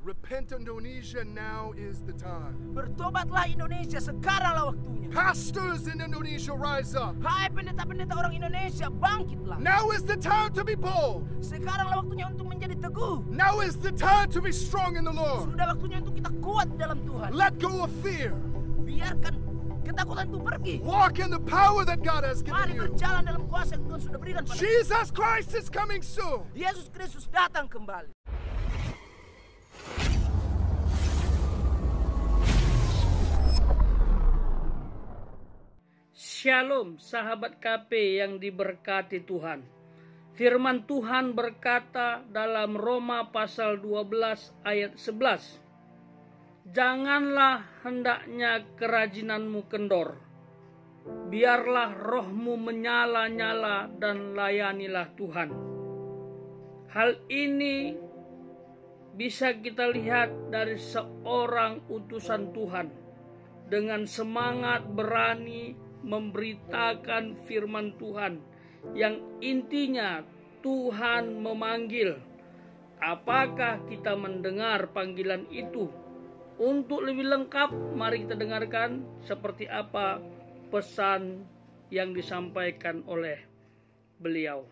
Repent, Indonesia, now is the time. Bertobatlah Indonesia, sekaranglah waktunya. Pastors in Indonesia, rise up. Hai pendeta-pendeta orang Indonesia, bangkitlah. Now is the time to be bold. Sekaranglah waktunya untuk menjadi teguh. Now is the time to be strong in the Lord. Sudah waktunya untuk kita kuat dalam Tuhan. Let go of fear. Biarkan ketakutan itu pergi. Walk in the power that God has given Mari you. berjalan dalam kuasa yang Tuhan sudah berikan pada kita. Jesus Christ is coming soon. Yesus Kristus datang kembali. Shalom sahabat KP yang diberkati Tuhan. Firman Tuhan berkata dalam Roma pasal 12 ayat 11. Janganlah hendaknya kerajinanmu kendor. Biarlah rohmu menyala-nyala dan layanilah Tuhan. Hal ini bisa kita lihat dari seorang utusan Tuhan dengan semangat berani memberitakan firman Tuhan yang intinya Tuhan memanggil. Apakah kita mendengar panggilan itu? Untuk lebih lengkap, mari kita dengarkan seperti apa pesan yang disampaikan oleh beliau.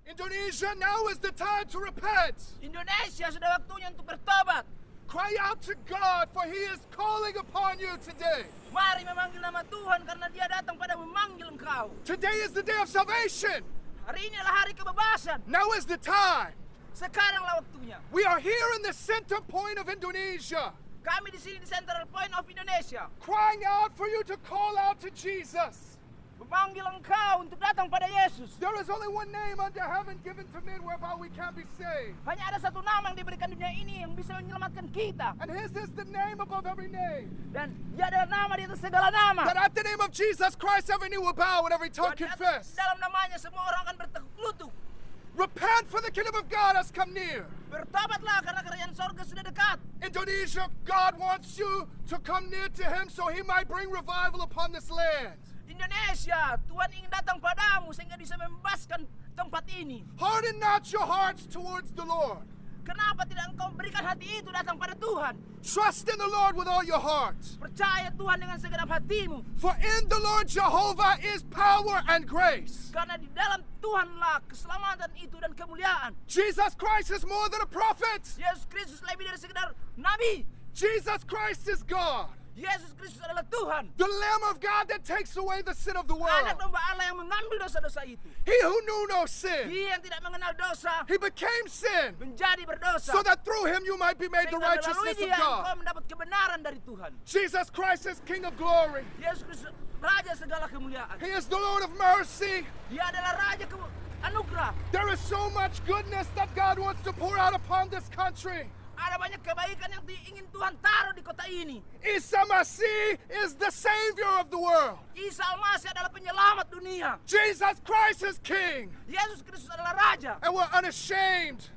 Indonesia, now is the time to repent. Indonesia, sudah waktunya untuk bertobat. Cry out to God, for He is calling upon you today. Mari memanggil nama Tuhan karena Dia datang pada memanggil engkau. Today is the day of salvation. Hari ini adalah hari kebebasan. Now is the time. Sekaranglah waktunya. We are here in the center point of Indonesia, Kami di sini di Central Point of Indonesia, crying out for you to call out to Jesus. memanggil engkau untuk datang pada Yesus. There is only one name under heaven given to men whereby we can be saved. Hanya ada satu nama yang diberikan dunia ini yang bisa menyelamatkan kita. And His is the name above every name. Dan Dia adalah nama di atas segala nama. That at the name of Jesus Christ every knee will bow and every tongue confess. Dalam namanya semua orang akan bertekuk lutut. Repent, for the kingdom of God has come near. Bertobatlah karena kerajaan sorga sudah dekat. Indonesia, God wants you to come near to Him so He might bring revival upon this land. Indonesia, Tuhan ingin datang padamu sehingga bisa membebaskan tempat ini. Harden not your hearts towards the Lord. Kenapa tidak engkau berikan hati itu datang pada Tuhan? Trust in the Lord with all your heart. Percaya Tuhan dengan segenap hatimu. For in the Lord Jehovah is power and grace. Karena di dalam Tuhanlah keselamatan itu dan kemuliaan. Jesus Christ is more than a prophet. Yesus Kristus lebih dari sekedar nabi. Jesus Christ is God, Yesus Kristus adalah Tuhan. the Lamb of God that takes away the sin of the world. Anak domba Allah yang mengambil dosa-dosa itu. He who knew no sin, Dia yang tidak mengenal dosa He became sin, menjadi berdosa. so that through Him you might be made the Sehingga melalui righteousness of Dia engkau God. mendapat kebenaran dari Tuhan. Jesus Christ is King of glory. Yesus Kristus Raja segala kemuliaan. He is the Lord of mercy. Dia adalah Raja anugerah. There is so much goodness that God wants to pour out upon this country. Ada banyak kebaikan yang ingin Tuhan taruh di kota ini. Isa Masih is the Savior of the world. Isa Al-Masih adalah penyelamat dunia. Jesus Christ is King. Yesus Kristus adalah Raja. And we're unashamed.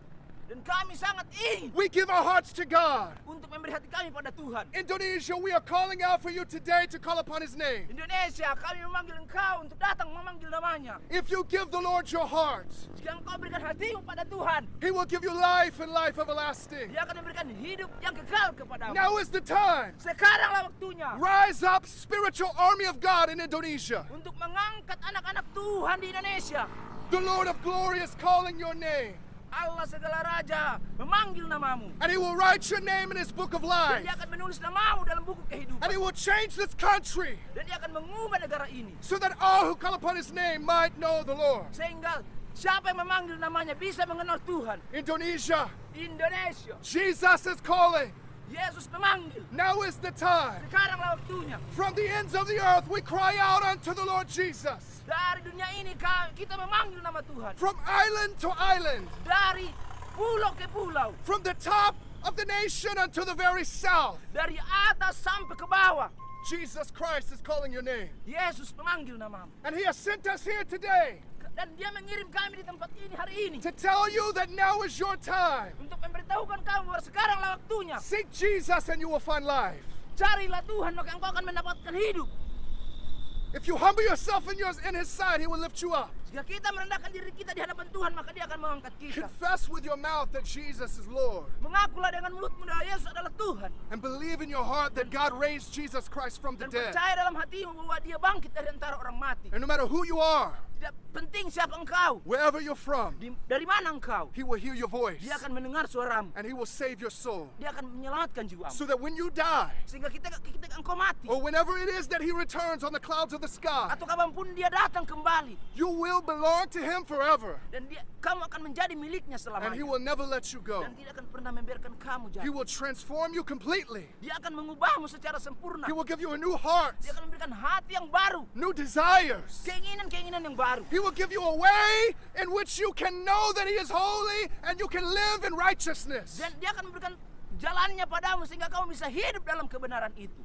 Dan kami sangat ingin We give our hearts to God. untuk memberi hati kami pada Tuhan. Indonesia, we are calling out for you today to call upon His name. Indonesia, kami memanggil engkau untuk datang memanggil namanya. If you give the Lord your heart, Jika engkau berikan hatimu pada Tuhan, He will give you life and life everlasting. Dia akan memberikan hidup yang kekal kepadamu. Now is the time. Sekaranglah waktunya Rise up, spiritual army of God in Indonesia. untuk mengangkat anak-anak Tuhan di Indonesia. The Lord of glory is calling your name. Allah segala Raja memanggil namamu. And He will write your name in His book of Dan life. Dia akan menulis namamu dalam buku And kehidupan. He will change this country Dan Dia akan mengubah negara ini. so that all who call upon His name might know the Lord. Sehingga siapa yang memanggil namanya bisa mengenal Tuhan. Indonesia, Indonesia, Jesus is calling. Yesus memanggil. Now is the time. Sekaranglah waktunya. From the ends of the earth, we cry out unto the Lord Jesus. Dari dunia ini kita memanggil nama Tuhan. From island to island, Dari pulau ke pulau. from the top of the nation unto the very south, Dari atas sampai ke bawah. Jesus Christ is calling your name. Yesus memanggil namamu. And He has sent us here today Dan Dia mengirim kami di tempat ini hari ini. to tell you that now is your time. Untuk memberitahukan kamu bahwa sekaranglah waktunya. Seek Jesus and you will find life. Carilah Tuhan maka engkau akan mendapatkan hidup. If you humble yourself in His sight, He will lift you up. Jika kita merendahkan diri kita di hadapan Tuhan, maka Dia akan mengangkat kita. Confess with your mouth that Jesus is Lord. Mengakulah dengan mulutmu bahwa Yesus adalah Tuhan. And believe in your heart that God raised Jesus Christ from the Dan dead. percaya dalam hatimu bahwa Dia bangkit dari antara orang mati. And no matter who you are, Tidak penting siapa engkau, wherever you're from, dari mana engkau, He will hear your voice. Dia akan mendengar suaramu. And He will save your soul. Dia akan menyelamatkan jiwamu. So that when you die, Sehingga kita engkau mati, or whenever it is that He returns on the clouds of the sky, atau kapanpun Dia datang kembali, you will belong to Him forever. dan kamu akan menjadi miliknya And He selamanya. will never let you go. Dan tidak akan pernah membiarkan kamu He jatuh. will transform you completely. Dia akan mengubahmu secara sempurna. He will give you a new heart, Dia akan memberikan hati yang baru, new desires. keinginan-keinginan yang baru. He will give you a way in which you can know that He is holy and you can live in righteousness. Dan Dia akan memberikan jalannya padamu sehingga kamu bisa hidup dalam kebenaran itu.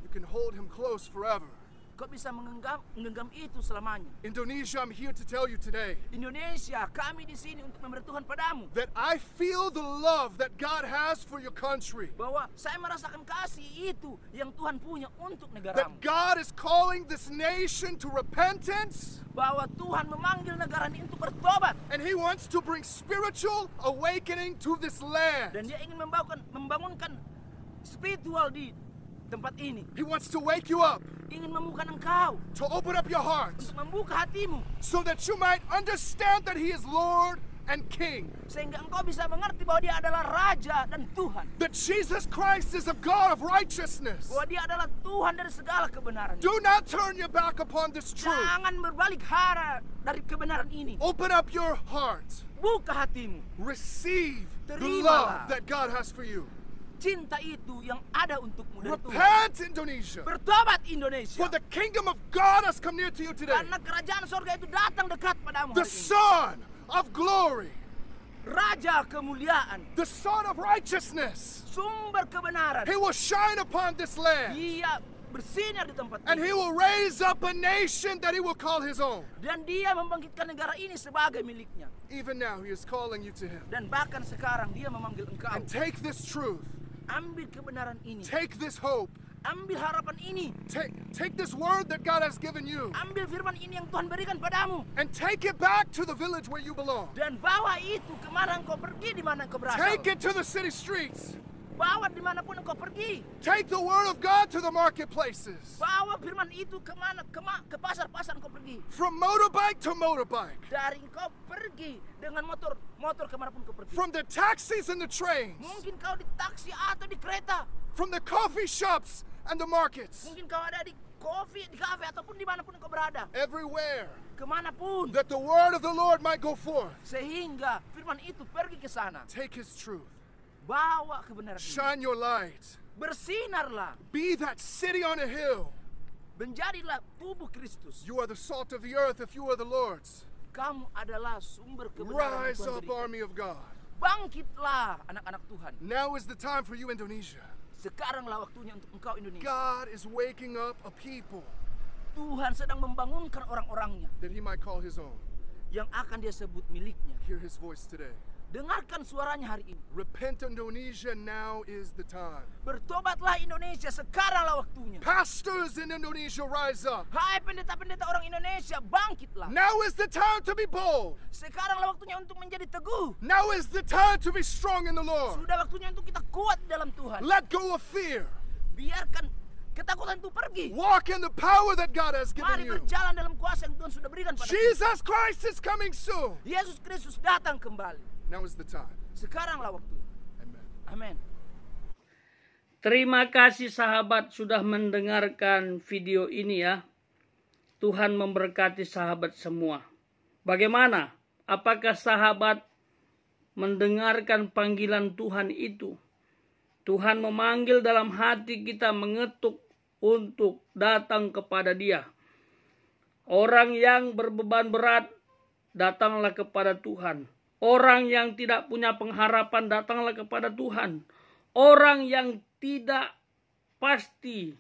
You can hold Him close forever. Kau bisa menggenggam itu selamanya. Indonesia, I'm here to tell you today Indonesia, kami di sini untuk memberi Tuhan padamu. that I feel the love that God has for your country. Bahwa saya merasakan kasih itu yang Tuhan punya untuk negaramu. That God is calling this nation to repentance, Bahwa Tuhan memanggil negara ini untuk bertobat. and He wants to bring spiritual awakening to this land. Dan Dia ingin membangunkan spiritual di tempat ini. He wants to wake you up, Ingin membuka engkau, to open up your heart, untuk membuka hatimu. so that you might understand that He is Lord and King. Sehingga engkau bisa mengerti bahwa Dia adalah Raja dan Tuhan. That Jesus Christ is a God of righteousness. Bahwa Dia adalah Tuhan dari segala kebenaran. Do not turn your back upon this truth. Jangan berbalik arah dari kebenaran ini. Open up your heart. Buka hatimu. Receive the Terimalah love that God has for you. Cinta itu yang ada untukmu dari Tuhan. Repent, Indonesia. Bertobat Indonesia. For the kingdom of God has come near to you today. Karena kerajaan sorga itu datang dekat padamu The hari ini. Son of glory. Raja kemuliaan. The Son of righteousness. Sumber kebenaran. He will shine upon this land. Dia bersinar di tempat And ini. He will raise up a nation that He will call His own. Dan Dia membangkitkan negara ini sebagai miliknya. Even now He is calling you to Him. Dan bahkan sekarang Dia memanggil engkau. And take this truth. Ambil kebenaran ini. Take this hope. Ambil harapan ini. Take this word that God has given you. Ambil firman ini yang Tuhan berikan padamu. And take it back to the village where you belong. Dan bawa itu kemana engkau pergi, di mana engkau berasal. Take it to the city streets. Bawa dimanapun engkau pergi. Take the word of God to the marketplaces. Bawa firman itu kemana, ke pasar-pasar engkau pergi. From motorbike to motorbike. Dari engkau pergi dengan motor kemanapun engkau pergi. From the taxis and the trains. Mungkin kau di taksi atau di kereta. From the coffee shops and the markets. Mungkin kau ada di kafe ataupun dimanapun engkau berada. Everywhere. Kemanapun. That the word of the Lord might go forth. Sehingga firman itu pergi ke sana. Take His truth. Bawa kebenaran ini. Shine your light. Bersinarlah. Be that city on a hill. Menjadilah tubuh Kristus. You are the salt of the earth if you are the Lord's. Kamu adalah sumber kebenaran Rise yang Tuhan up, berikan. army of God. Bangkitlah anak-anak Tuhan. Now is the time for you, Indonesia. Sekaranglah waktunya untuk engkau Indonesia. God is waking up a people Tuhan sedang membangunkan orang-orangnya that He might call His own. yang akan Dia sebut miliknya. Hear His voice today. Dengarkan suaranya hari ini. Repent, Indonesia, now is the time. Bertobatlah Indonesia, sekaranglah waktunya. Pastors in Indonesia, rise up. Hai pendeta-pendeta orang Indonesia, bangkitlah. Now is the time to be bold. Sekaranglah waktunya untuk menjadi teguh. Now is the time to be strong in the Lord. Sudah waktunya untuk kita kuat dalam Tuhan. Let go of fear. Biarkan ketakutan itu pergi. Walk in the power that God has given Mari you. berjalan dalam kuasa yang Tuhan sudah berikan pada kita. Jesus Christ is coming soon. Yesus Kristus datang kembali. Now is the time. Sekaranglah waktunya. Amen. Amin. Terima kasih sahabat sudah mendengarkan video ini ya. Tuhan memberkati sahabat semua. Bagaimana? Apakah sahabat mendengarkan panggilan Tuhan itu? Tuhan memanggil dalam hati kita mengetuk untuk datang kepada Dia. Orang yang berbeban berat, datanglah kepada Tuhan. Orang yang tidak punya pengharapan, datanglah kepada Tuhan. Orang yang tidak pasti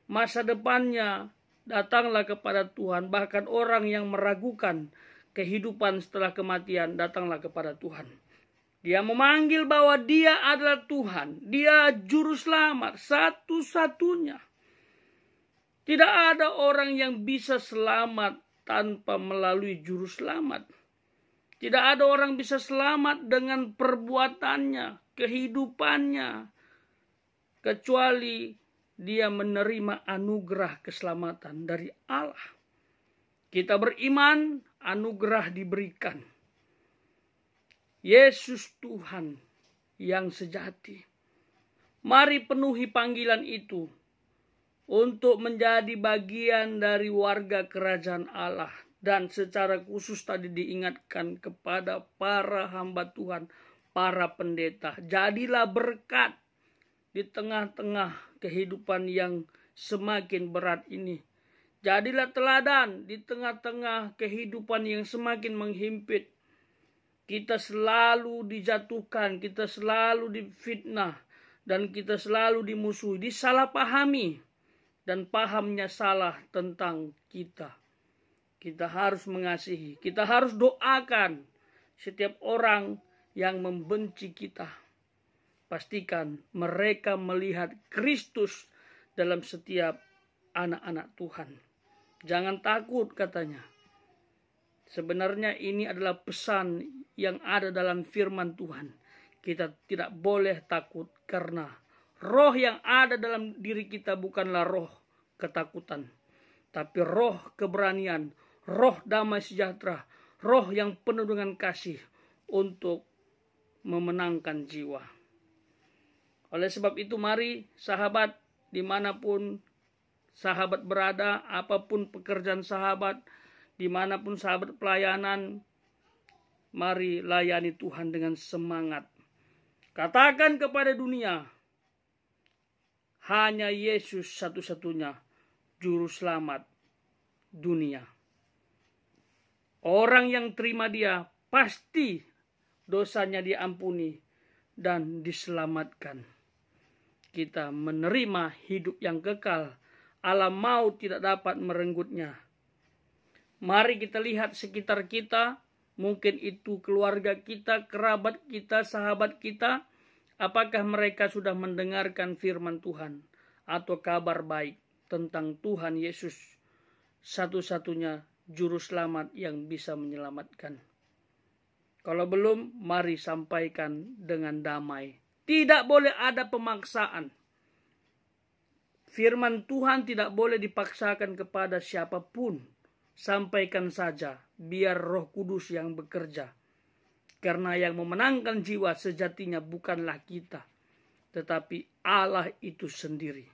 masa depannya, datanglah kepada Tuhan. Bahkan orang yang meragukan kehidupan setelah kematian, datanglah kepada Tuhan. Dia memanggil bahwa Dia adalah Tuhan. Dia juru selamat satu-satunya. Tidak ada orang yang bisa selamat tanpa melalui juru selamat. Tidak ada orang bisa selamat dengan perbuatannya, kehidupannya, kecuali dia menerima anugerah keselamatan dari Allah. Kita beriman, anugerah diberikan. Yesus Tuhan yang sejati. Mari penuhi panggilan itu untuk menjadi bagian dari warga kerajaan Allah. Dan secara khusus tadi diingatkan kepada para hamba Tuhan, para pendeta. Jadilah berkat di tengah-tengah kehidupan yang semakin berat ini. Jadilah teladan di tengah-tengah kehidupan yang semakin menghimpit. Kita selalu dijatuhkan, kita selalu difitnah, dan kita selalu dimusuhi, disalahpahami, dan pahamnya salah tentang kita. Kita harus mengasihi, kita harus doakan setiap orang yang membenci kita. Pastikan mereka melihat Kristus dalam setiap anak-anak Tuhan. Jangan takut, katanya. Sebenarnya ini adalah pesan yang ada dalam firman Tuhan. Kita tidak boleh takut karena roh yang ada dalam diri kita bukanlah roh ketakutan, tapi roh keberanian, roh damai sejahtera, roh yang penuh dengan kasih untuk memenangkan jiwa. Oleh sebab itu mari sahabat, dimanapun sahabat berada, apapun pekerjaan sahabat, dimanapun sahabat pelayanan, mari layani Tuhan dengan semangat. Katakan kepada dunia, hanya Yesus satu-satunya juru selamat dunia. Orang yang terima dia pasti dosanya diampuni dan diselamatkan. Kita menerima hidup yang kekal. Alam maut tidak dapat merenggutnya. Mari kita lihat sekitar kita. Mungkin itu keluarga kita, kerabat kita, sahabat kita. Apakah mereka sudah mendengarkan firman Tuhan atau kabar baik tentang Tuhan Yesus, satu-satunya juru selamat yang bisa menyelamatkan? Kalau belum, mari sampaikan dengan damai. Tidak boleh ada pemaksaan. Firman Tuhan tidak boleh dipaksakan kepada siapapun. Sampaikan saja, biar Roh Kudus yang bekerja. Karena yang memenangkan jiwa sejatinya bukanlah kita, tetapi Allah itu sendiri.